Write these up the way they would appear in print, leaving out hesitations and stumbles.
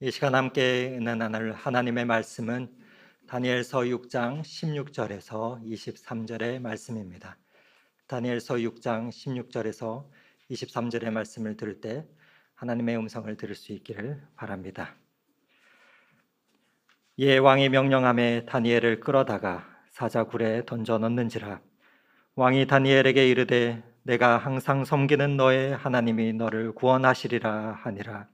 이 시간 함께 나눌 하나님의 말씀은 다니엘서 6장 16절에서 23절의 말씀입니다. 다니엘서 6장 16절에서 23절의 말씀을 들을 때 하나님의 음성을 들을 수 있기를 바랍니다. 이에 왕이 명령함에 다니엘을 끌어다가 사자굴에 던져 넣는지라. 왕이 다니엘에게 이르되 내가 항상 섬기는 너의 하나님이 너를 구원하시리라 하니라.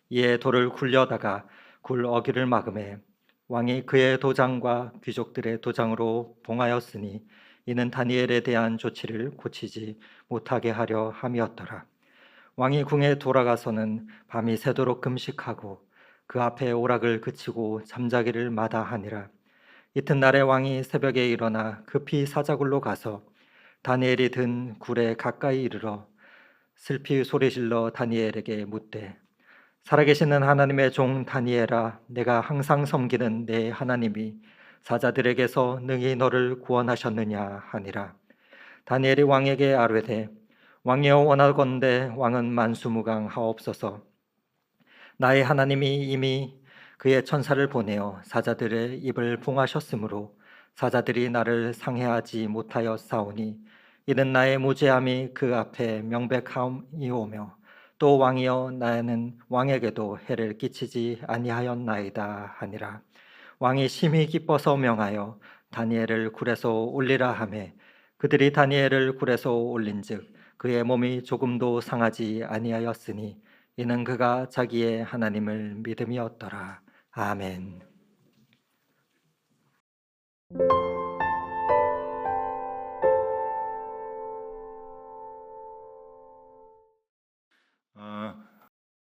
이에 돌을 굴려다가 굴 어귀를 막음에 왕이 그의 도장과 귀족들의 도장으로 봉하였으니 이는 다니엘에 대한 조치를 고치지 못하게 하려 함이었더라. 왕이 궁에 돌아가서는 밤이 새도록 금식하고 그 앞에 오락을 그치고 잠자기를 마다하니라. 이튿날에 왕이 새벽에 일어나 급히 사자굴로 가서 다니엘이 든 굴에 가까이 이르러 슬피 소리질러 다니엘에게 묻되 살아계시는 하나님의 종 다니엘아, 내가 항상 섬기는 내 하나님이 사자들에게서 능히 너를 구원하셨느냐 하니라. 다니엘이 왕에게 아뢰되 왕이여 원하건대 왕은 만수무강하옵소서. 나의 하나님이 이미 그의 천사를 보내어 사자들의 입을 봉하셨으므로 사자들이 나를 상해하지 못하여 싸우니 이는 나의 무죄함이 그 앞에 명백하이오며 또 왕이여 나는 왕에게도 해를 끼치지 아니하였나이다 하니라. 왕이 심히 기뻐서 명하여 다니엘을 굴에서 올리라 하매 그들이 다니엘을 굴에서 올린즉 그의 몸이 조금도 상하지 아니하였으니 이는 그가 자기의 하나님을 믿음이었더라. 아멘.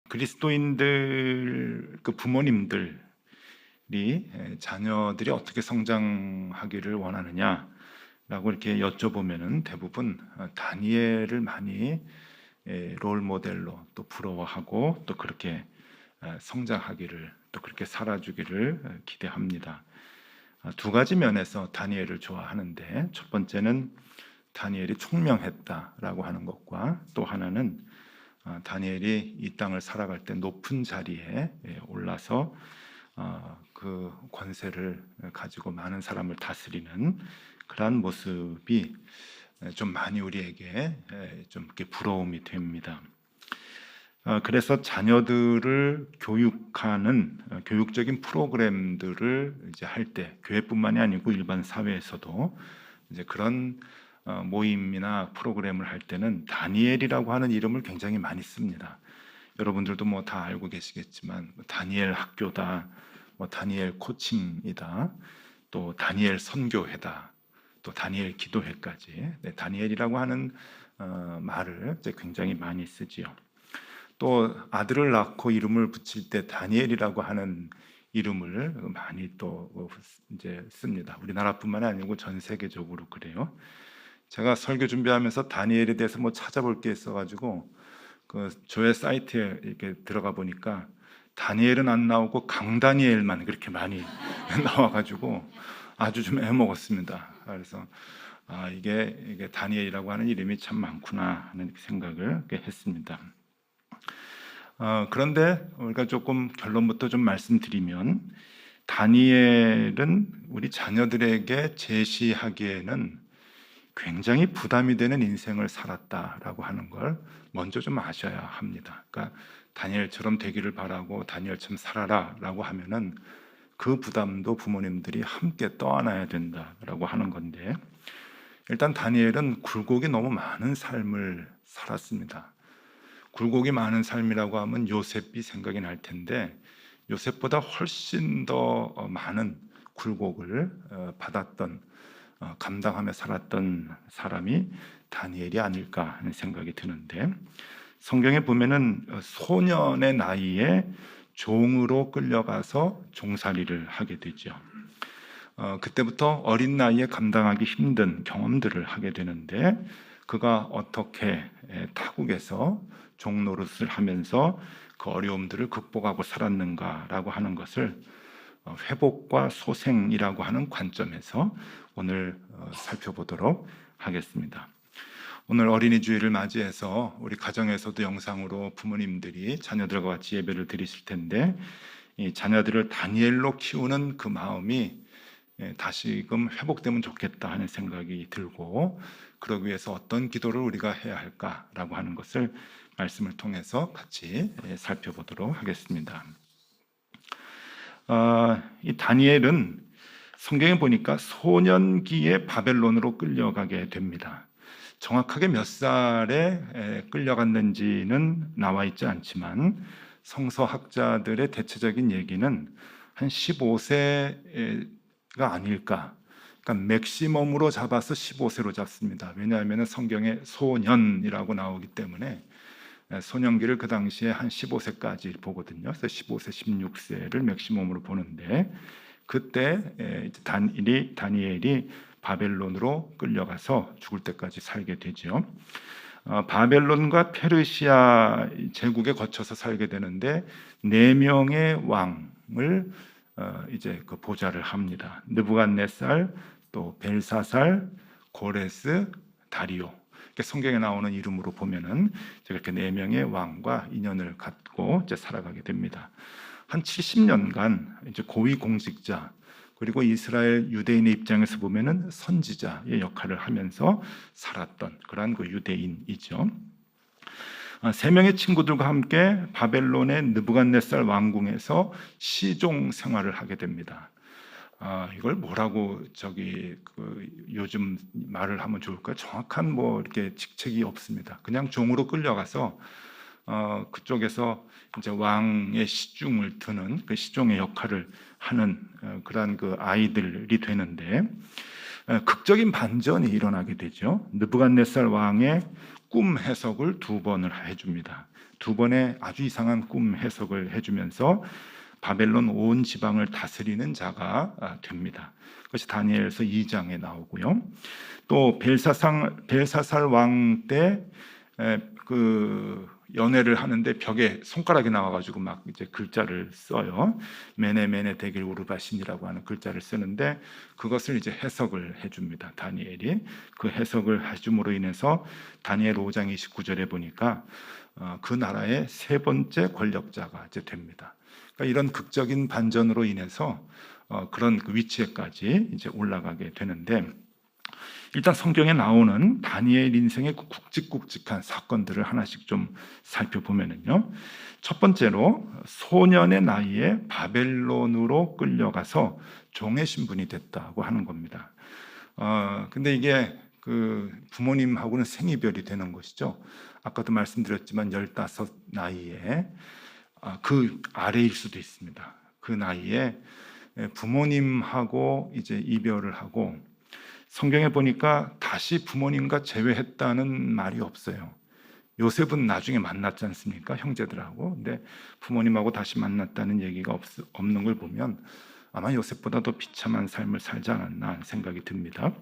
그리스도인들 부모님들이 자녀들이 어떻게 성장하기를 원하느냐라고 이렇게 여쭤보면은 대부분 다니엘을 많이 롤 모델로 또 부러워하고 또 그렇게 성장하기를 또 그렇게 살아주기를 기대합니다. 두 가지 면에서 다니엘을 좋아하는데 첫 번째는 다니엘이 총명했다라고 하는 것과 또 하나는 다니엘이 이 땅을 살아갈 때 높은 자리에 올라서 그 권세를 가지고 많은 사람을 다스리는 그러한 모습이 좀 많이 우리에게 좀 이렇게 부러움이 됩니다. 그래서 자녀들을 교육하는 교육적인 프로그램들을 이제 할 때 교회뿐만이 아니고 일반 사회에서도 이제 그런 모임이나 프로그램을 할 때는 다니엘이라고 하는 이름을 굉장히 많이 씁니다. 여러분들도 뭐 다 알고 계시겠지만 다니엘 학교다, 뭐 다니엘 코칭이다, 또 다니엘 선교회다, 또 다니엘 기도회까지 다니엘이라고 하는 말을 이제 굉장히 많이 쓰지요. 또 아들을 낳고 이름을 붙일 때 다니엘이라고 하는 이름을 많이 또 이제 씁니다. 우리나라뿐만 아니고 전 세계적으로 그래요. 제가 설교 준비하면서 다니엘에 대해서 뭐 찾아볼 게 있어가지고 그 교회 사이트에 이렇게 들어가 보니까 다니엘은 안 나오고 강다니엘만 그렇게 많이 나와가지고 아주 좀 애먹었습니다. 그래서 이게 다니엘이라고 하는 이름이 참 많구나 하는 생각을 했습니다. 그런데 우리가 조금 결론부터 좀 말씀드리면 다니엘은 우리 자녀들에게 제시하기에는 굉장히 부담이 되는 인생을 살았다라고 하는 걸 먼저 좀 아셔야 합니다. 그러니까 다니엘처럼 되기를 바라고 다니엘처럼 살아라라고 하면은 그 부담도 부모님들이 함께 떠안아야 된다라고 하는 건데, 일단 다니엘은 굴곡이 너무 많은 삶을 살았습니다. 굴곡이 많은 삶이라고 하면 요셉이 생각이 날 텐데 요셉보다 훨씬 더 많은 굴곡을 받았던 감당하며 살았던 사람이 다니엘이 아닐까 하는 생각이 드는데, 성경에 보면은 소년의 나이에 종으로 끌려가서 종살이를 하게 되죠. 그때부터 어린 나이에 감당하기 힘든 경험들을 하게 되는데 그가 어떻게 타국에서 종노릇을 하면서 그 어려움들을 극복하고 살았는가라고 하는 것을 회복과 소생이라고 하는 관점에서 오늘 살펴보도록 하겠습니다. 오늘 어린이 주일을 맞이해서 우리 가정에서도 영상으로 부모님들이 자녀들과 같이 예배를 드리실 텐데, 이 자녀들을 다니엘로 키우는 그 마음이 다시금 회복되면 좋겠다 하는 생각이 들고, 그러기 위해서 어떤 기도를 우리가 해야 할까라고 하는 것을 말씀을 통해서 같이 살펴보도록 하겠습니다. 이 다니엘은 성경에 보니까 소년기에 바벨론으로 끌려가게 됩니다. 정확하게 몇 살에 끌려갔는지는 나와 있지 않지만 성서학자들의 대체적인 얘기는 한 15세가 아닐까. 그러니까 맥시멈으로 잡아서 15세로 잡습니다. 왜냐하면 성경에 소년이라고 나오기 때문에 소년기를 그 당시에 한 15세까지 보거든요. 그래서 15세, 16세를 맥시멈으로 보는데, 그때 다니엘이 바벨론으로 끌려가서 죽을 때까지 살게 되죠. 바벨론과 페르시아 제국에 거쳐서 살게 되는데 4명의 왕을 이제 그 보좌를 합니다. 느부갓네살, 또 벨사살, 고레스, 다리오. 성경에 나오는 이름으로 보면은 그렇게 4명의 왕과 인연을 갖고 이제 살아가게 됩니다. 한 70년간 이제 고위 공직자, 그리고 이스라엘 유대인의 입장에서 보면은 선지자의 역할을 하면서 살았던 그러한 그 유대인이죠. 3명의 친구들과 함께 바벨론의 느부갓네살 왕궁에서 시종 생활을 하게 됩니다. 이걸 뭐라고 요즘 말을 하면 좋을까요? 정확한 이렇게 직책이 없습니다. 그냥 종으로 끌려가서 그쪽에서 이제 왕의 시중을 드는 그 시종의 역할을 하는 그러한 그 아이들이 되는데, 극적인 반전이 일어나게 되죠. 느부갓네살 왕의 꿈 해석을 2번을 해줍니다. 2번의 아주 이상한 꿈 해석을 해주면서 바벨론 온 지방을 다스리는 자가 됩니다. 그것이 다니엘서 2장에 나오고요. 또 벨사살 왕 때 그 연회를 하는데 벽에 손가락이 나와가지고 막 이제 글자를 써요. 메네 데길 우르바신이라고 하는 글자를 쓰는데, 그것을 이제 해석을 해줍니다. 다니엘이 그 해석을 해줌으로 인해서 다니엘 5장 29절에 보니까 그 나라의 3번째 권력자가 이제 됩니다. 그러니까 이런 극적인 반전으로 인해서 그런 그 위치에까지 이제 올라가게 되는데, 일단 성경에 나오는 다니엘 인생의 굵직굵직한 사건들을 하나씩 좀 살펴보면요. 첫 번째로 소년의 나이에 바벨론으로 끌려가서 종의 신분이 됐다고 하는 겁니다. 근데 이게 그 부모님하고는 생이별이 되는 것이죠. 아까도 말씀드렸지만 15 나이에 그 아래일 수도 있습니다. 그 나이에 부모님하고 이제 이별을 하고, 성경에 보니까 다시 부모님과 재회했다는 말이 없어요. 요셉은 나중에 만났지 않습니까? 형제들하고. 근데 부모님하고 다시 만났다는 얘기가 없는 걸 보면 아마 요셉보다 더 비참한 삶을 살지 않았나 하는 생각이 듭니다.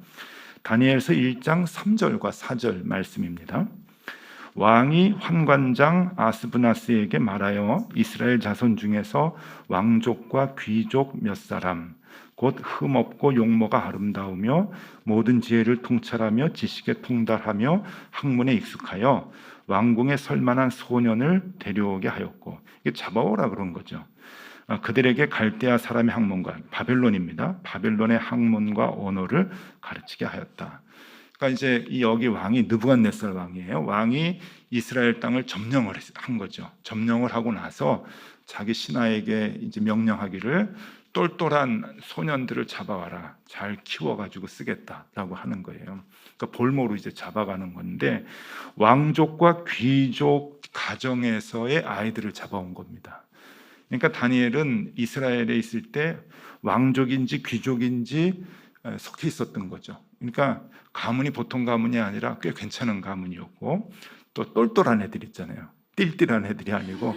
다니엘서 1장 3절과 4절 말씀입니다. 왕이 환관장 아스브나스에게 말하여 이스라엘 자손 중에서 왕족과 귀족 몇 사람, 곧 흠없고 용모가 아름다우며 모든 지혜를 통찰하며 지식에 통달하며 학문에 익숙하여 왕궁에 설 만한 소년을 데려오게 하였고, 이게 잡아오라 그런 거죠. 그들에게 갈대아 사람의 학문과, 바벨론입니다. 바벨론의 학문과 언어를 가르치게 하였다. 그러니까 이제 여기 왕이 느부갓네살 왕이에요. 왕이 이스라엘 땅을 점령을 한 거죠. 점령을 하고 나서 자기 신하에게 이제 명령하기를 똘똘한 소년들을 잡아와라. 잘 키워가지고 쓰겠다라고 하는 거예요. 그러니까 볼모로 이제 잡아가는 건데, 왕족과 귀족 가정에서의 아이들을 잡아온 겁니다. 그러니까 다니엘은 이스라엘에 있을 때 왕족인지 귀족인지 속해 있었던 거죠. 그러니까 가문이 보통 가문이 아니라 꽤 괜찮은 가문이었고, 또 똘똘한 애들 있잖아요. 띨띨한 애들이 아니고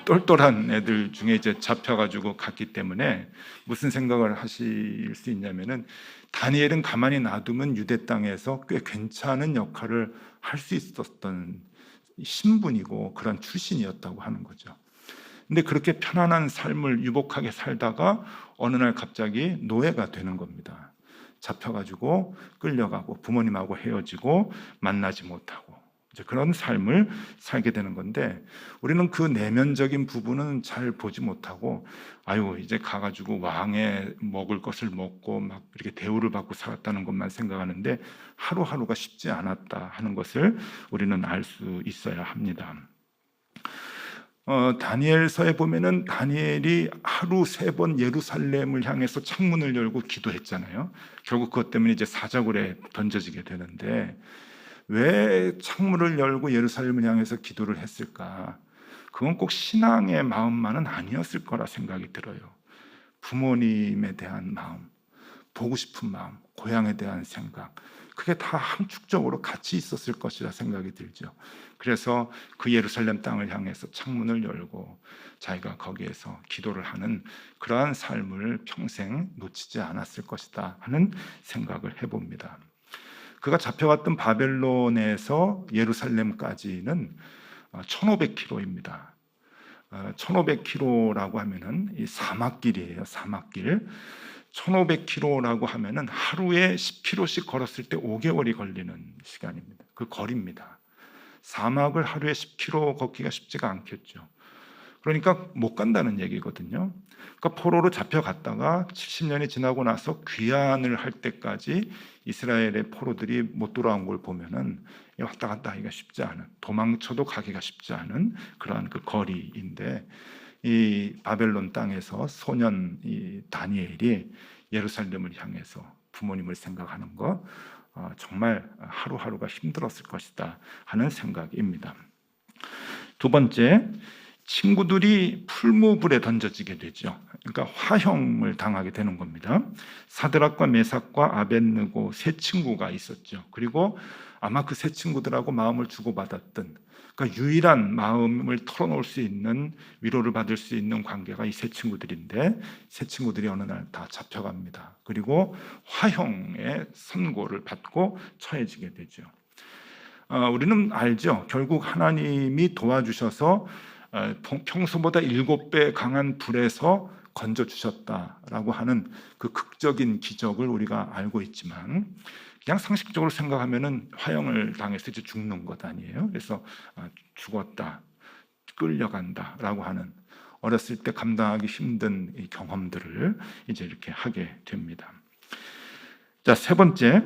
똘똘한 애들 중에 이제 잡혀가지고 갔기 때문에 무슨 생각을 하실 수 있냐면은, 다니엘은 가만히 놔두면 유대 땅에서 꽤 괜찮은 역할을 할 수 있었던 신분이고 그런 출신이었다고 하는 거죠. 근데 그렇게 편안한 삶을 유복하게 살다가 어느 날 갑자기 노예가 되는 겁니다. 잡혀가지고 끌려가고 부모님하고 헤어지고 만나지 못하고 이제 그런 삶을 살게 되는 건데, 우리는 그 내면적인 부분은 잘 보지 못하고 아유 이제 가가지고 왕의 먹을 것을 먹고 막 이렇게 대우를 받고 살았다는 것만 생각하는데 하루하루가 쉽지 않았다 하는 것을 우리는 알 수 있어야 합니다. 다니엘서에 보면은 다니엘이 하루 3번 예루살렘을 향해서 창문을 열고 기도했잖아요. 결국 그것 때문에 이제 사자굴에 던져지게 되는데, 왜 창문을 열고 예루살렘을 향해서 기도를 했을까? 그건 꼭 신앙의 마음만은 아니었을 거라 생각이 들어요. 부모님에 대한 마음, 보고 싶은 마음, 고향에 대한 생각, 그게 다 함축적으로 같이 있었을 것이라 생각이 들죠. 그래서 그 예루살렘 땅을 향해서 창문을 열고 자기가 거기에서 기도를 하는 그러한 삶을 평생 놓치지 않았을 것이다 하는 생각을 해봅니다. 그가 잡혀갔던 바벨론에서 예루살렘까지는 1500km입니다. 1500km라고 하면은 이 사막길이에요. 사막길. 1500km라고 하면은 하루에 10km씩 걸었을 때 5개월이 걸리는 시간입니다. 그 거리입니다. 사막을 하루에 10km 걷기가 쉽지가 않겠죠. 그러니까 못 간다는 얘기거든요. 그러니까 포로로 잡혀갔다가 70년이 지나고 나서 귀환을 할 때까지 이스라엘의 포로들이 못 돌아온 걸 보면은 왔다 갔다 하기가 쉽지 않은, 도망쳐도 가기가 쉽지 않은 그러한 그 거리인데, 이 바벨론 땅에서 소년 이 다니엘이 예루살렘을 향해서 부모님을 생각하는 것, 정말 하루하루가 힘들었을 것이다 하는 생각입니다. 두 번째, 친구들이 풀무불에 던져지게 되죠. 그러니까 화형을 당하게 되는 겁니다. 사드락과 메삭과 아벳느고 세 친구가 있었죠. 그리고 아마 그 세 친구들하고 마음을 주고받았던, 그러니까 유일한 마음을 털어놓을 수 있는, 위로를 받을 수 있는 관계가 이 세 친구들인데, 세 친구들이 어느 날 다 잡혀갑니다. 그리고 화형의 선고를 받고 처해지게 되죠. 우리는 알죠. 결국 하나님이 도와주셔서 평소보다 7배 강한 불에서 건져주셨다라고 하는 그 극적인 기적을 우리가 알고 있지만, 그냥 상식적으로 생각하면은 화형을 당해서 이제 죽는 것 아니에요. 그래서 죽었다, 끌려간다라고 하는 어렸을 때 감당하기 힘든 이 경험들을 이제 이렇게 하게 됩니다. 자, 세 번째,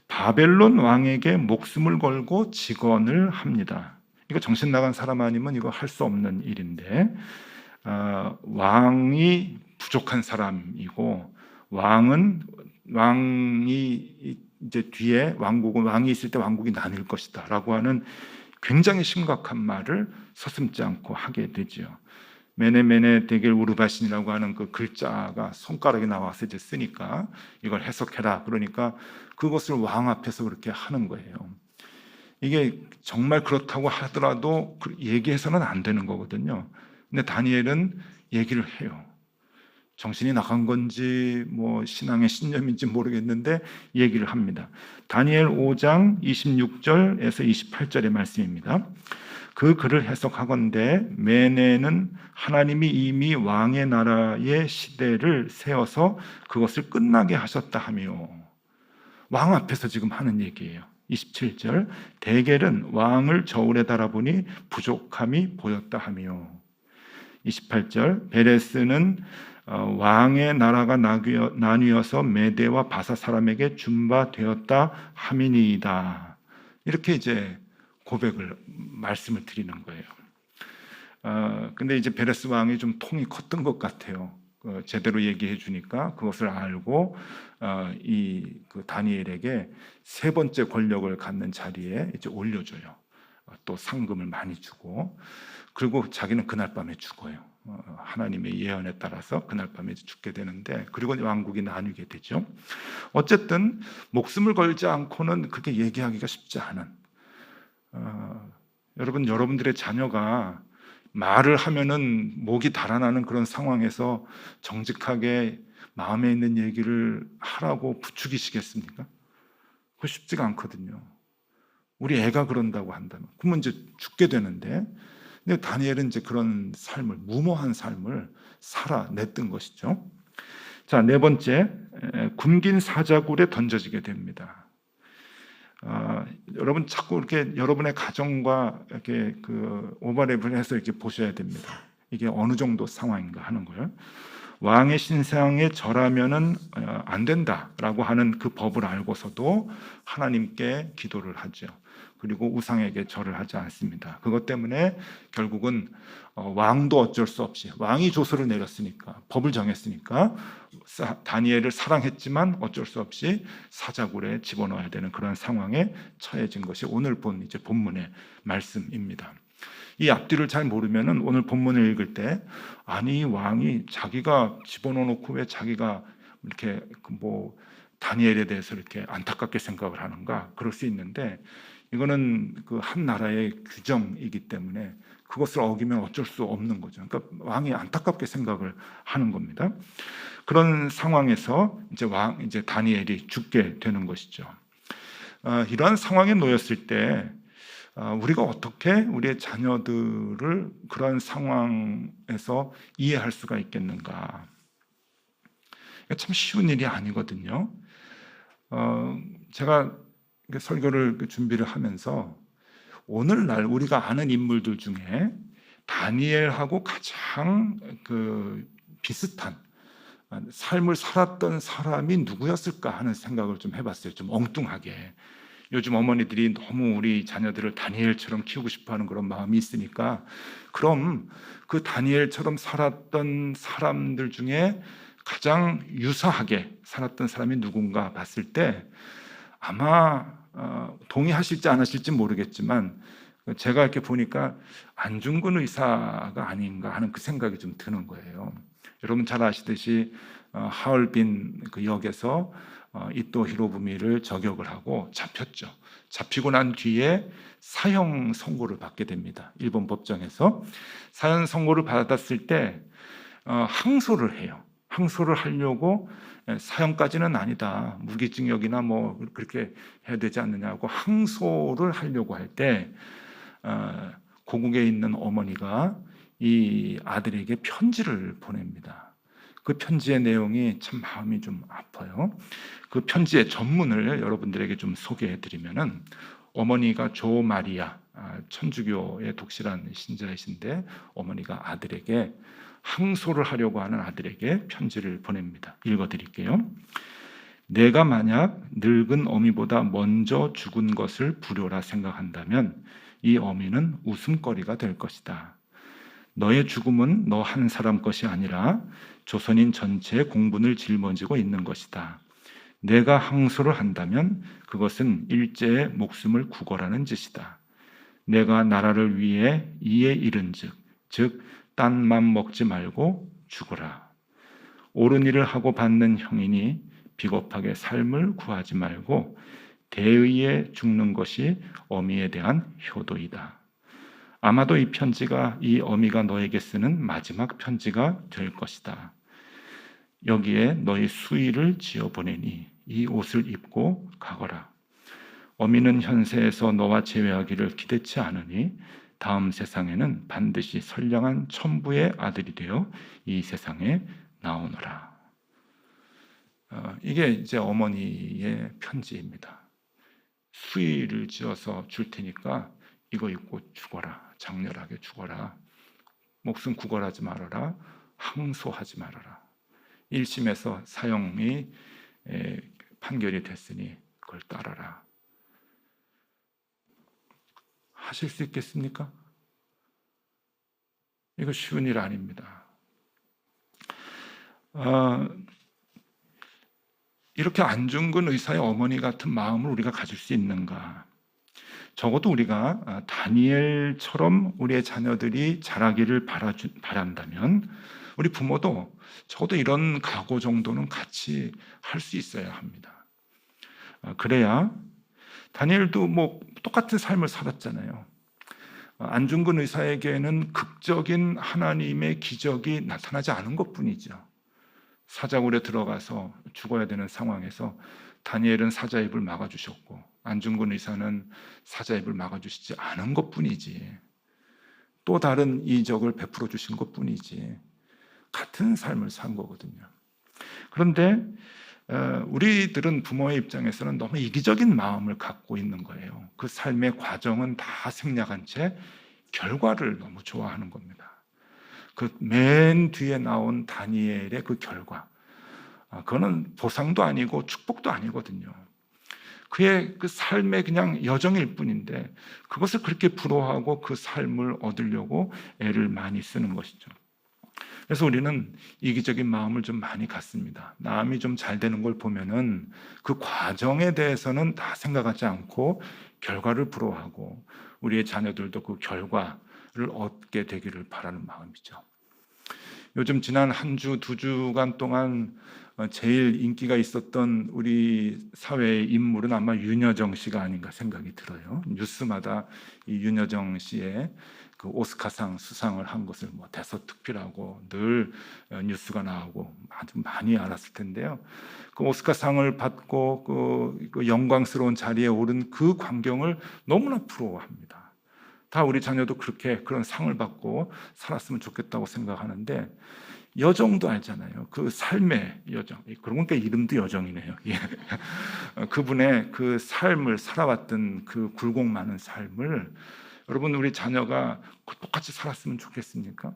바벨론 왕에게 목숨을 걸고 직언을 합니다. 이거 정신 나간 사람 아니면 이거 할 수 없는 일인데, 왕이 부족한 사람이고, 왕이 이제 뒤에 왕이 있을 때 왕국이 나뉠 것이다라고 하는 굉장히 심각한 말을 서슴지 않고 하게 되죠. 메네메네 데겔 우르바신이라고 하는 그 글자가 손가락에 나와서 이제 쓰니까 이걸 해석해라. 그러니까 그것을 왕 앞에서 그렇게 하는 거예요. 이게 정말 그렇다고 하더라도 얘기해서는 안 되는 거거든요. 근데 다니엘은 얘기를 해요. 정신이 나간 건지 뭐 신앙의 신념인지 모르겠는데 얘기를 합니다. 다니엘 5장 26절에서 28절의 말씀입니다. 그 글을 해석하건대 메네는 하나님이 이미 왕의 나라의 시대를 세워서 그것을 끝나게 하셨다 하며, 왕 앞에서 지금 하는 얘기예요. 27절, 데겔은 왕을 저울에 달아보니 부족함이 보였다 하며, 28절, 베레스는 왕의 나라가 나뉘어서 메대와 바사 사람에게 준 바 되었다 함이니이다. 이렇게 이제 말씀을 드리는 거예요. 근데 이제 베레스 왕이 좀 통이 컸던 것 같아요. 제대로 얘기해 주니까 그것을 알고 그 다니엘에게 세 번째 권력을 갖는 자리에 이제 올려줘요. 또 상금을 많이 주고, 그리고 자기는 그날 밤에 죽어요. 하나님의 예언에 따라서 그날 밤에 죽게 되는데, 그리고 왕국이 나뉘게 되죠. 어쨌든 목숨을 걸지 않고는 그렇게 얘기하기가 쉽지 않은, 여러분들의 자녀가 말을 하면은 목이 달아나는 그런 상황에서 정직하게 마음에 있는 얘기를 하라고 부추기시겠습니까? 그거 쉽지가 않거든요. 우리 애가 그런다고 한다면 그러면 이제 죽게 되는데, 근데 다니엘은 이제 그런 삶을, 무모한 삶을 살아냈던 것이죠. 자, 네 번째, 굶긴 사자굴에 던져지게 됩니다. 여러분 자꾸 이렇게 여러분의 가정과 이렇게 그 오버랩을 해서 이렇게 보셔야 됩니다. 이게 어느 정도 상황인가 하는 거예요. 왕의 신상에 절하면은 안 된다라고 하는 그 법을 알고서도 하나님께 기도를 하죠. 그리고 우상에게 절을 하지 않습니다. 그것 때문에 결국은 왕도 어쩔 수 없이, 왕이 조서를 내렸으니까, 법을 정했으니까 다니엘을 사랑했지만 어쩔 수 없이 사자굴에 집어넣어야 되는 그런 상황에 처해진 것이 오늘 본 이제 본문의 말씀입니다. 이 앞뒤를 잘 모르면은 오늘 본문을 읽을 때, 아니 왕이 자기가 집어넣어 놓고 왜 자기가 이렇게 뭐 다니엘에 대해서 이렇게 안타깝게 생각을 하는가, 그럴 수 있는데, 이거는 그 한 나라의 규정이기 때문에 그것을 어기면 어쩔 수 없는 거죠. 그러니까 왕이 안타깝게 생각을 하는 겁니다. 그런 상황에서 이제 다니엘이 죽게 되는 것이죠. 이러한 상황에 놓였을 때 우리가 어떻게 우리의 자녀들을 그런 상황에서 이해할 수가 있겠는가? 참 쉬운 일이 아니거든요. 제가 설교를 준비를 하면서 오늘날 우리가 아는 인물들 중에 다니엘하고 가장 비슷한 삶을 살았던 사람이 누구였을까 하는 생각을 좀 해봤어요. 좀 엉뚱하게. 요즘 어머니들이 너무 우리 자녀들을 다니엘처럼 키우고 싶어하는 그런 마음이 있으니까, 그럼 그 다니엘처럼 살았던 사람들 중에 가장 유사하게 살았던 사람이 누군가 봤을 때 아마 동의하실지 안 하실지 모르겠지만 제가 이렇게 보니까 안중근 의사가 아닌가 하는 그 생각이 좀 드는 거예요. 여러분 잘 아시듯이 하얼빈 그 역에서 이토 히로부미를 저격을 하고 잡혔죠. 잡히고 난 뒤에 사형 선고를 받게 됩니다. 일본 법정에서 사형 선고를 받았을 때 항소를 해요. 항소를 하려고 사형까지는 아니다, 무기징역이나 뭐 그렇게 해야 되지 않느냐고 항소를 하려고 할 때 고국에 있는 어머니가 이 아들에게 편지를 보냅니다. 그 편지의 내용이 참 마음이 좀 아파요. 그 편지의 전문을 여러분들에게 좀 소개해 드리면은, 어머니가 조 마리아, 천주교의 독실한 신자이신데 어머니가 아들에게 항소를 하려고 하는 아들에게 편지를 보냅니다. 읽어 드릴게요. 내가 만약 늙은 어미보다 먼저 죽은 것을 불효라 생각한다면 이 어미는 웃음거리가 될 것이다. 너의 죽음은 너 한 사람 것이 아니라 조선인 전체의 공분을 짊어지고 있는 것이다. 내가 항소를 한다면 그것은 일제의 목숨을 구걸하는 짓이다. 내가 나라를 위해 이에 이른즉, 즉 딴 맘 먹지 말고 죽어라. 옳은 일을 하고 받는 형이니 비겁하게 삶을 구하지 말고 대의에 죽는 것이 어미에 대한 효도이다. 아마도 이 편지가 이 어미가 너에게 쓰는 마지막 편지가 될 것이다. 여기에 너의 수의를 지어보내니 이 옷을 입고 가거라. 어미는 현세에서 너와 재회하기를 기대치 않으니 다음 세상에는 반드시 선량한 천부의 아들이 되어 이 세상에 나오너라. 이게 이제 어머니의 편지입니다. 수의를 지어서 줄 테니까 이거 입고 죽어라. 장렬하게 죽어라. 목숨 구걸하지 말아라. 항소하지 말아라. 1심에서 사형이 판결이 됐으니 그걸 따라라. 하실 수 있겠습니까? 이거 쉬운 일 아닙니다. 이렇게 안중근 의사의 어머니 같은 마음을 우리가 가질 수 있는가? 적어도 우리가 다니엘처럼 우리의 자녀들이 자라기를 바란다면 우리 부모도 적어도 이런 각오 정도는 같이 할 수 있어야 합니다. 그래야 다니엘도 뭐 똑같은 삶을 살았잖아요. 안중근 의사에게는 극적인 하나님의 기적이 나타나지 않은 것뿐이죠. 사자굴에 들어가서 죽어야 되는 상황에서 다니엘은 사자입을 막아주셨고 안중근 의사는 사자입을 막아주시지 않은 것뿐이지, 또 다른 이적을 베풀어 주신 것뿐이지 같은 삶을 산 거거든요. 그런데 우리들은 부모의 입장에서는 너무 이기적인 마음을 갖고 있는 거예요. 그 삶의 과정은 다 생략한 채 결과를 너무 좋아하는 겁니다. 그 맨 뒤에 나온 다니엘의 그 결과, 그거는 보상도 아니고 축복도 아니거든요. 그의 그 삶의 그냥 여정일 뿐인데 그것을 그렇게 부러워하고 그 삶을 얻으려고 애를 많이 쓰는 것이죠. 그래서 우리는 이기적인 마음을 좀 많이 갖습니다. 남이 좀 잘 되는 걸 보면은 그 과정에 대해서는 다 생각하지 않고 결과를 부러워하고 우리의 자녀들도 그 결과를 얻게 되기를 바라는 마음이죠. 요즘 지난 한 주, 두 주간 동안 제일 인기가 있었던 우리 사회의 인물은 아마 윤여정 씨가 아닌가 생각이 들어요. 뉴스마다 이 윤여정 씨의 그 오스카상 수상을 한 것을 뭐 대서특필하고 늘 뉴스가 나오고 아주 많이 알았을 텐데요. 그 오스카상을 받고 그 영광스러운 자리에 오른 그 광경을 너무나 부러워합니다. 다 우리 자녀도 그렇게 그런 상을 받고 살았으면 좋겠다고 생각하는데 여정도 알잖아요. 그 삶의 여정. 그러니까 이름도 여정이네요. 예. 그분의 그 삶을 살아왔던 그 굴곡 많은 삶을 여러분 우리 자녀가 똑같이 살았으면 좋겠습니까?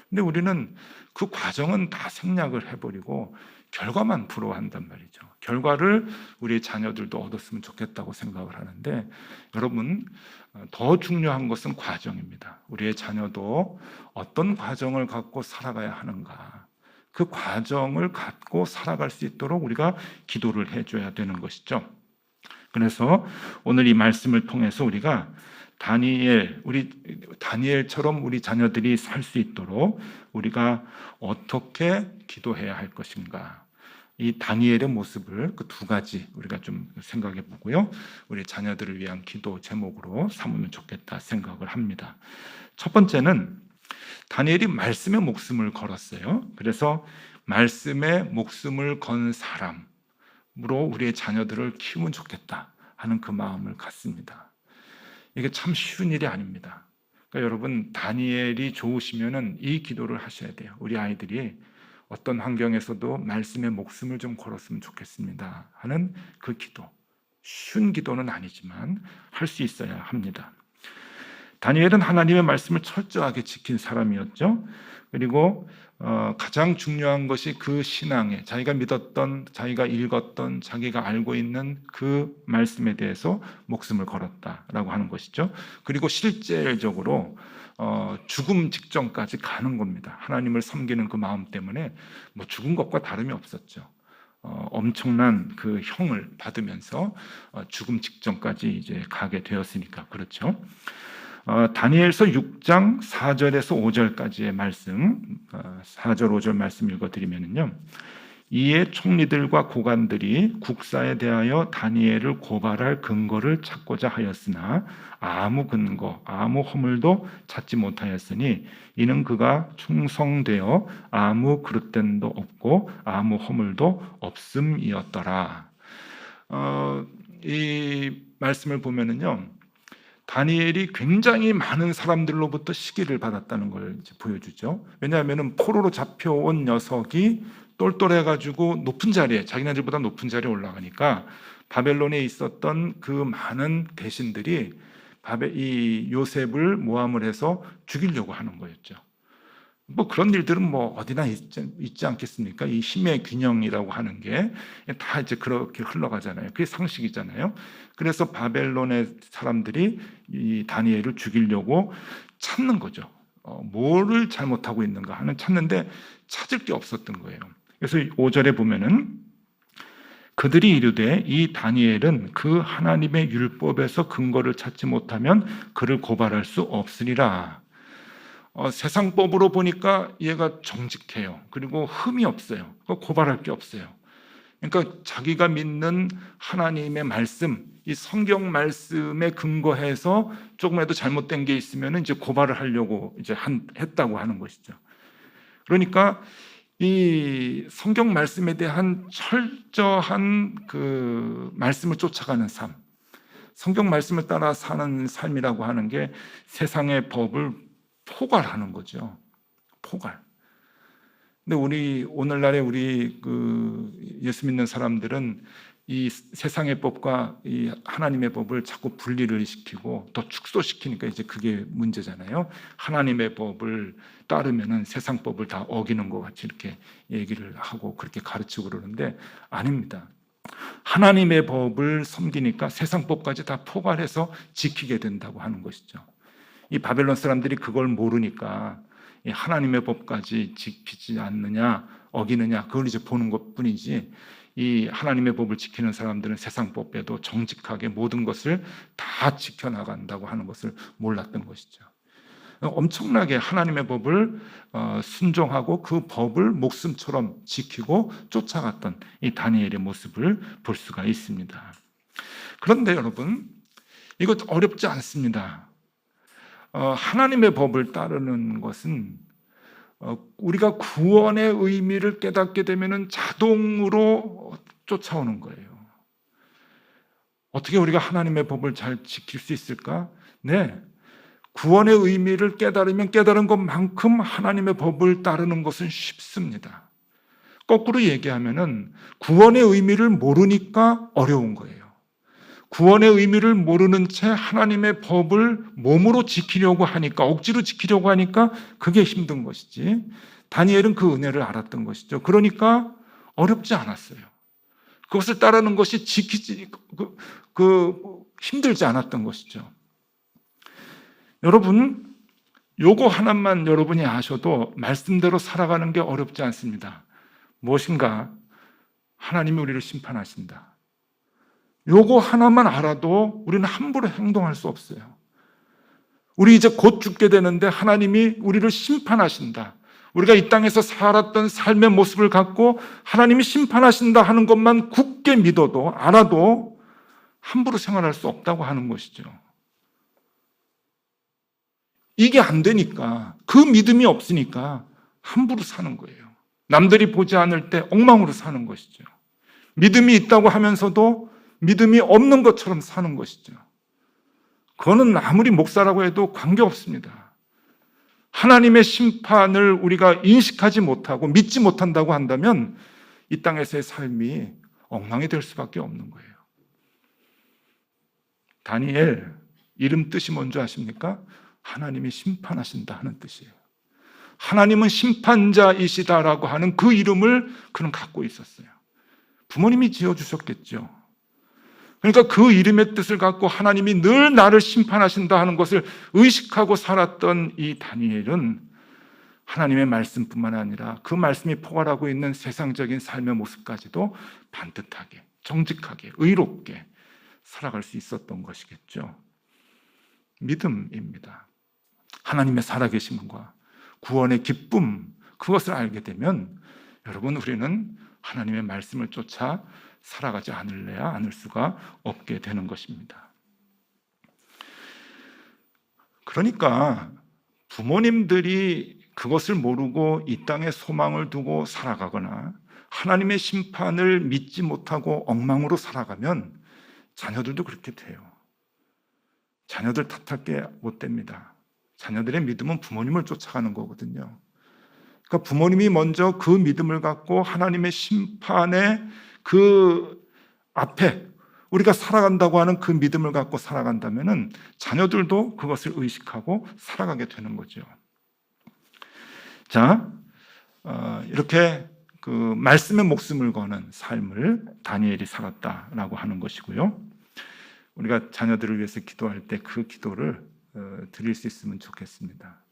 근데 우리는 그 과정은 다 생략을 해버리고 결과만 부러워한단 말이죠. 결과를 우리 자녀들도 얻었으면 좋겠다고 생각을 하는데 여러분 더 중요한 것은 과정입니다. 우리의 자녀도 어떤 과정을 갖고 살아가야 하는가, 그 과정을 갖고 살아갈 수 있도록 우리가 기도를 해줘야 되는 것이죠. 그래서 오늘 이 말씀을 통해서 우리가 다니엘처럼 우리 자녀들이 살 수 있도록 우리가 어떻게 기도해야 할 것인가, 이 다니엘의 모습을 그 두 가지 우리가 좀 생각해 보고요, 우리 자녀들을 위한 기도 제목으로 삼으면 좋겠다 생각을 합니다. 첫 번째는 다니엘이 말씀에 목숨을 걸었어요. 그래서 말씀에 목숨을 건 사람으로 우리의 자녀들을 키우면 좋겠다 하는 그 마음을 갖습니다. 이게 참 쉬운 일이 아닙니다. 그러니까 여러분 다니엘이 좋으시면은 이 기도를 하셔야 돼요. 우리 아이들이 어떤 환경에서도 말씀에 목숨을 좀 걸었으면 좋겠습니다 하는 그 기도. 쉬운 기도는 아니지만 할 수 있어야 합니다. 다니엘은 하나님의 말씀을 철저하게 지킨 사람이었죠. 그리고 가장 중요한 것이 그 신앙에 자기가 믿었던, 자기가 읽었던, 자기가 알고 있는 그 말씀에 대해서 목숨을 걸었다라고 하는 것이죠. 그리고 실제적으로 죽음 직전까지 가는 겁니다. 하나님을 섬기는 그 마음 때문에 뭐 죽은 것과 다름이 없었죠. 엄청난 그 형을 받으면서 죽음 직전까지 이제 가게 되었으니까 그렇죠. 다니엘서 6장 4절에서 5절까지의 말씀, 4절 5절 말씀 읽어드리면요, 이에 총리들과 고관들이 국사에 대하여 다니엘을 고발할 근거를 찾고자 하였으나 아무 근거, 아무 허물도 찾지 못하였으니 이는 그가 충성되어 아무 그릇됨도 없고 아무 허물도 없음이었더라. 이 말씀을 보면은요, 다니엘이 굉장히 많은 사람들로부터 시기를 받았다는 걸 이제 보여주죠. 왜냐하면 포로로 잡혀온 녀석이 똘똘해가지고 높은 자리에, 자기네들보다 높은 자리에 올라가니까 바벨론에 있었던 그 많은 대신들이 이 요셉을 모함을 해서 죽이려고 하는 거였죠. 뭐 그런 일들은 뭐 어디나 있지 않겠습니까? 이 힘의 균형이라고 하는 게 다 이제 그렇게 흘러가잖아요. 그게 상식이잖아요. 그래서 바벨론의 사람들이 이 다니엘을 죽이려고 찾는 거죠. 뭐를 잘못하고 있는가 하는 찾는데 찾을 게 없었던 거예요. 그래서 5절에 보면은 그들이 이르되 이 다니엘은 그 하나님의 율법에서 근거를 찾지 못하면 그를 고발할 수 없으리라. 세상법으로 보니까 얘가 정직해요. 그리고 흠이 없어요. 고발할 게 없어요. 그러니까 자기가 믿는 하나님의 말씀, 이 성경 말씀에 근거해서 조금이라도 잘못된 게 있으면 이제 고발을 하려고 이제 했다고 하는 것이죠. 그러니까 이 성경 말씀에 대한 철저한 그 말씀을 쫓아가는 삶, 성경 말씀을 따라 사는 삶이라고 하는 게 세상의 법을 포괄하는 거죠. 포괄. 근데 우리 오늘날의 우리 예수 믿는 사람들은 이 세상의 법과 이 하나님의 법을 자꾸 분리를 시키고 더 축소시키니까 이제 그게 문제잖아요. 하나님의 법을 따르면은 세상 법을 다 어기는 것 같이 이렇게 얘기를 하고 그렇게 가르치고 그러는데 아닙니다. 하나님의 법을 섬기니까 세상 법까지 다 포괄해서 지키게 된다고 하는 것이죠. 이 바벨론 사람들이 그걸 모르니까 이 하나님의 법까지 지키지 않느냐 어기느냐 그걸 이제 보는 것뿐이지, 이 하나님의 법을 지키는 사람들은 세상 법에도 정직하게 모든 것을 다 지켜나간다고 하는 것을 몰랐던 것이죠. 엄청나게 하나님의 법을 순종하고 그 법을 목숨처럼 지키고 쫓아갔던 이 다니엘의 모습을 볼 수가 있습니다. 그런데 여러분, 이거 어렵지 않습니다. 하나님의 법을 따르는 것은 우리가 구원의 의미를 깨닫게 되면 자동으로 쫓아오는 거예요. 어떻게 우리가 하나님의 법을 잘 지킬 수 있을까? 네, 구원의 의미를 깨달으면 깨달은 것만큼 하나님의 법을 따르는 것은 쉽습니다. 거꾸로 얘기하면은 구원의 의미를 모르니까 어려운 거예요. 구원의 의미를 모르는 채 하나님의 법을 몸으로 지키려고 하니까, 억지로 지키려고 하니까 그게 힘든 것이지, 다니엘은 그 은혜를 알았던 것이죠. 그러니까 어렵지 않았어요. 그것을 따르는 것이 힘들지 않았던 것이죠. 여러분, 요거 하나만 여러분이 아셔도 말씀대로 살아가는 게 어렵지 않습니다. 무엇인가? 하나님이 우리를 심판하신다. 요거 하나만 알아도 우리는 함부로 행동할 수 없어요. 우리 이제 곧 죽게 되는데 하나님이 우리를 심판하신다. 우리가 이 땅에서 살았던 삶의 모습을 갖고 하나님이 심판하신다 하는 것만 굳게 믿어도, 알아도 함부로 생활할 수 없다고 하는 것이죠. 이게 안 되니까, 그 믿음이 없으니까 함부로 사는 거예요. 남들이 보지 않을 때 엉망으로 사는 것이죠. 믿음이 있다고 하면서도 믿음이 없는 것처럼 사는 것이죠. 그거는 아무리 목사라고 해도 관계없습니다. 하나님의 심판을 우리가 인식하지 못하고 믿지 못한다고 한다면 이 땅에서의 삶이 엉망이 될 수밖에 없는 거예요. 다니엘 이름 뜻이 뭔지 아십니까? 하나님이 심판하신다 하는 뜻이에요. 하나님은 심판자이시다라고 하는 그 이름을 그는 갖고 있었어요. 부모님이 지어주셨겠죠. 그러니까 그 이름의 뜻을 갖고 하나님이 늘 나를 심판하신다 하는 것을 의식하고 살았던 이 다니엘은 하나님의 말씀뿐만 아니라 그 말씀이 포괄하고 있는 세상적인 삶의 모습까지도 반듯하게, 정직하게, 의롭게 살아갈 수 있었던 것이겠죠. 믿음입니다. 하나님의 살아계심과 구원의 기쁨, 그것을 알게 되면 여러분, 우리는 하나님의 말씀을 쫓아 살아가지 않을래야 않을 수가 없게 되는 것입니다. 그러니까 부모님들이 그것을 모르고 이 땅에 소망을 두고 살아가거나 하나님의 심판을 믿지 못하고 엉망으로 살아가면 자녀들도 그렇게 돼요. 자녀들 탓할 게 못 됩니다. 자녀들의 믿음은 부모님을 쫓아가는 거거든요. 그러니까 부모님이 먼저 그 믿음을 갖고 하나님의 심판의 그 앞에 우리가 살아간다고 하는 그 믿음을 갖고 살아간다면은 자녀들도 그것을 의식하고 살아가게 되는 거죠. 자, 이렇게 그 말씀에 목숨을 거는 삶을 다니엘이 살았다라고 하는 것이고요. 우리가 자녀들을 위해서 기도할 때 그 기도를 드릴 수 있으면 좋겠습니다.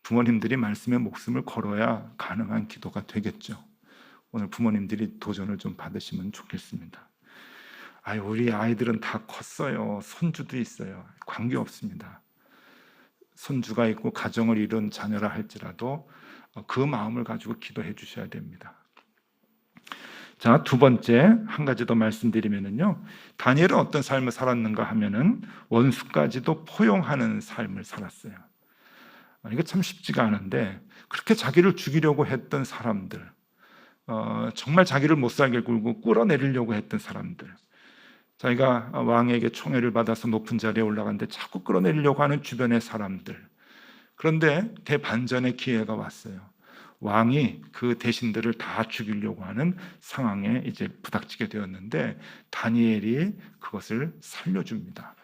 부모님들이 말씀에 목숨을 걸어야 가능한 기도가 되겠죠. 오늘 부모님들이 도전을 좀 받으시면 좋겠습니다. 우리 아이들은 다 컸어요. 손주도 있어요. 관계없습니다. 손주가 있고 가정을 이룬 자녀라 할지라도 그 마음을 가지고 기도해 주셔야 됩니다. 자, 두 번째 한 가지 더 말씀드리면요, 다니엘은 어떤 삶을 살았는가 하면은 원수까지도 포용하는 삶을 살았어요. 이거 참 쉽지가 않은데, 그렇게 자기를 죽이려고 했던 사람들, 정말 자기를 못 살게 굴고 끌어내리려고 했던 사람들, 자기가 왕에게 총애를 받아서 높은 자리에 올라갔는데 자꾸 끌어내리려고 하는 주변의 사람들. 그런데 대반전의 기회가 왔어요. 왕이 그 대신들을 다 죽이려고 하는 상황에 이제 부닥치게 되었는데 다니엘이 그것을 살려줍니다.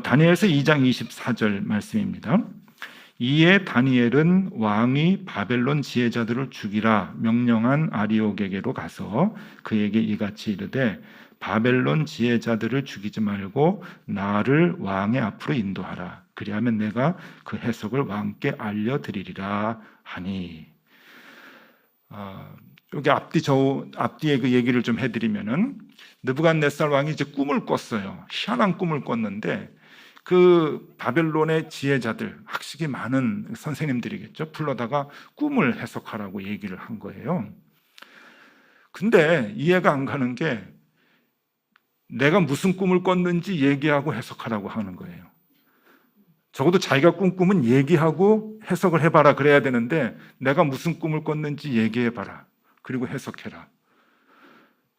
다니엘서 2장 24절 말씀입니다. 이에 다니엘은 왕이 바벨론 지혜자들을 죽이라 명령한 아리옥에게로 가서 그에게 이같이 이르되 바벨론 지혜자들을 죽이지 말고 나를 왕의 앞으로 인도하라. 그리하면 내가 그 해석을 왕께 알려드리리라 하니. 여기 앞뒤에 그 얘기를 좀 해드리면은 느부갓네살 왕이 이제 꿈을 꿨어요. 희한한 꿈을 꿨는데 그 바벨론의 지혜자들, 학식이 많은 선생님들이겠죠. 불러다가 꿈을 해석하라고 얘기를 한 거예요. 근데 이해가 안 가는 게 내가 무슨 꿈을 꿨는지 얘기하고 해석하라고 하는 거예요. 적어도 자기가 꾼 꿈은 얘기하고 해석을 해봐라 그래야 되는데 내가 무슨 꿈을 꿨는지 얘기해봐라. 그리고 해석해라.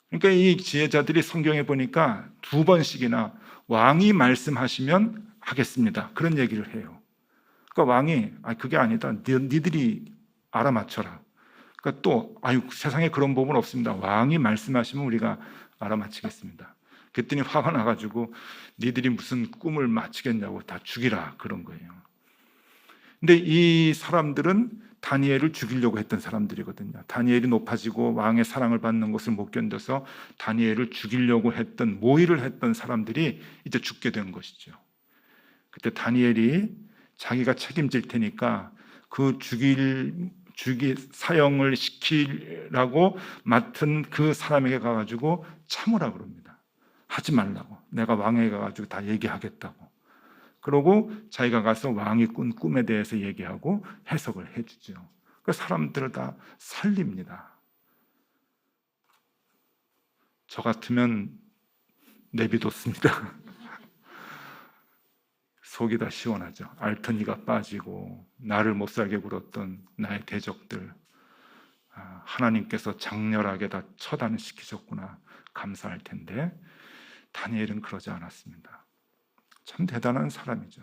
그러니까 이 지혜자들이 성경에 보니까 2번씩이나 왕이 말씀하시면 하겠습니다. 그런 얘기를 해요. 그러니까 왕이 그게 아니다. 니들이 알아맞혀라. 그러니까 또 세상에 그런 법은 없습니다. 왕이 말씀하시면 우리가 알아맞히겠습니다. 그랬더니 화가 나가지고 니들이 무슨 꿈을 맞히겠냐고 다 죽이라 그런 거예요. 근데 이 사람들은 다니엘을 죽이려고 했던 사람들이거든요. 다니엘이 높아지고 왕의 사랑을 받는 것을 못 견뎌서 다니엘을 죽이려고 했던 모의를 했던 사람들이 이제 죽게 된 것이죠. 그때 다니엘이 자기가 책임질 테니까 그 사형을 시키라고 맡은 그 사람에게 가가지고 참으라 그럽니다. 하지 말라고. 내가 왕에게 가가지고 다 얘기하겠다고. 그러고 자기가 가서 왕이 꾼 꿈에 대해서 얘기하고 해석을 해주죠. 그 사람들을 다 살립니다. 저 같으면 내비뒀습니다. 속이 다 시원하죠. 알턴이가 빠지고 나를 못 살게 굴었던 나의 대적들, 하나님께서 장렬하게 다 처단시키셨구나 감사할 텐데 다니엘은 그러지 않았습니다. 참 대단한 사람이죠.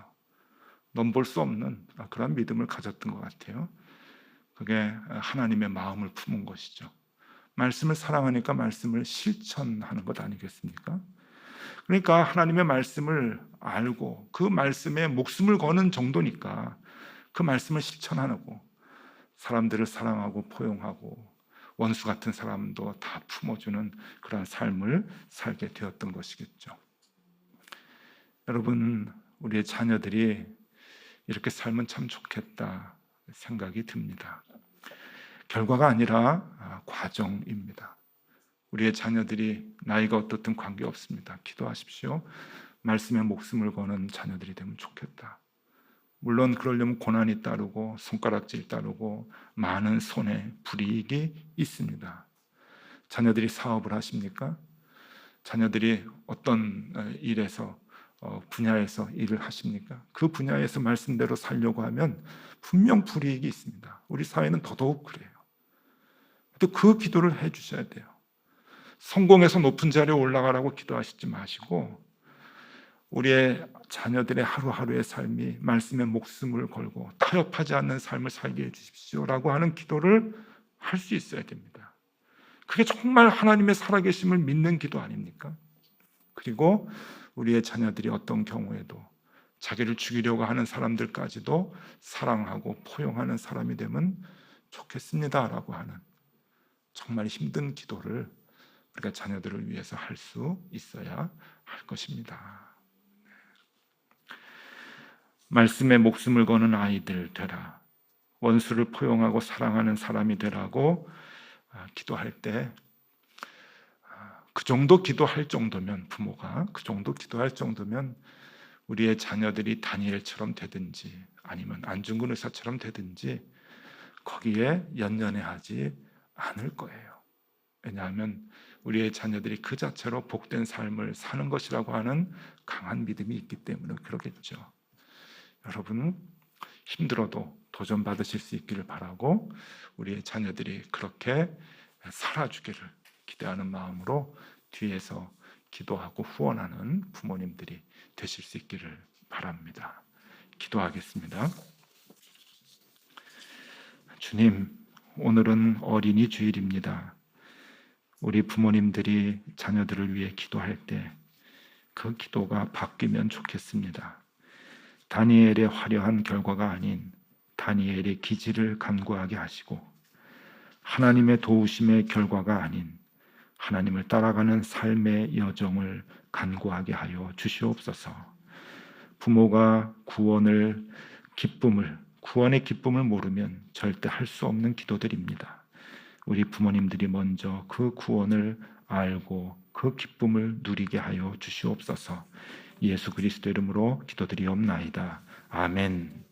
넘볼 수 없는 그런 믿음을 가졌던 것 같아요. 그게 하나님의 마음을 품은 것이죠. 말씀을 사랑하니까 말씀을 실천하는 것 아니겠습니까? 그러니까 하나님의 말씀을 알고 그 말씀에 목숨을 거는 정도니까 그 말씀을 실천하고 사람들을 사랑하고 포용하고 원수 같은 사람도 다 품어주는 그런 삶을 살게 되었던 것이겠죠. 여러분, 우리의 자녀들이 이렇게 살면 참 좋겠다 생각이 듭니다. 결과가 아니라 과정입니다. 우리의 자녀들이 나이가 어떻든 관계없습니다. 기도하십시오. 말씀에 목숨을 거는 자녀들이 되면 좋겠다. 물론 그러려면 고난이 따르고 손가락질 따르고 많은 손해, 불이익이 있습니다. 자녀들이 사업을 하십니까? 자녀들이 어떤 분야에서 일을 하십니까? 그 분야에서 말씀대로 살려고 하면 분명 불이익이 있습니다. 우리 사회는 더더욱 그래요. 또 그 기도를 해주셔야 돼요. 성공해서 높은 자리에 올라가라고 기도하시지 마시고 우리의 자녀들의 하루하루의 삶이 말씀에 목숨을 걸고 타협하지 않는 삶을 살게 해주십시오라고 하는 기도를 할 수 있어야 됩니다. 그게 정말 하나님의 살아계심을 믿는 기도 아닙니까? 그리고 우리의 자녀들이 어떤 경우에도 자기를 죽이려고 하는 사람들까지도 사랑하고 포용하는 사람이 되면 좋겠습니다라고 하는 정말 힘든 기도를 우리가 자녀들을 위해서 할 수 있어야 할 것입니다. 말씀에 목숨을 거는 아이들 되라. 원수를 포용하고 사랑하는 사람이 되라고 기도할 때 그 정도 기도할 정도면 부모가 그 정도 기도할 정도면 우리의 자녀들이 다니엘처럼 되든지 아니면 안중근 의사처럼 되든지 거기에 연연해하지 않을 거예요. 왜냐하면 우리의 자녀들이 그 자체로 복된 삶을 사는 것이라고 하는 강한 믿음이 있기 때문에 그러겠죠. 여러분 힘들어도 도전받으실 수 있기를 바라고 우리의 자녀들이 그렇게 살아주기를 기대하는 마음으로 뒤에서 기도하고 후원하는 부모님들이 되실 수 있기를 바랍니다. 기도하겠습니다. 주님, 오늘은 어린이 주일입니다. 우리 부모님들이 자녀들을 위해 기도할 때 그 기도가 바뀌면 좋겠습니다. 다니엘의 화려한 결과가 아닌 다니엘의 기질을 간구하게 하시고, 하나님의 도우심의 결과가 아닌 하나님을 따라가는 삶의 여정을 간구하게 하여 주시옵소서. 부모가 구원의 기쁨을 모르면 절대 할 수 없는 기도들입니다. 우리 부모님들이 먼저 그 구원을 알고 그 기쁨을 누리게 하여 주시옵소서. 예수 그리스도 이름으로 기도드리옵나이다. 아멘.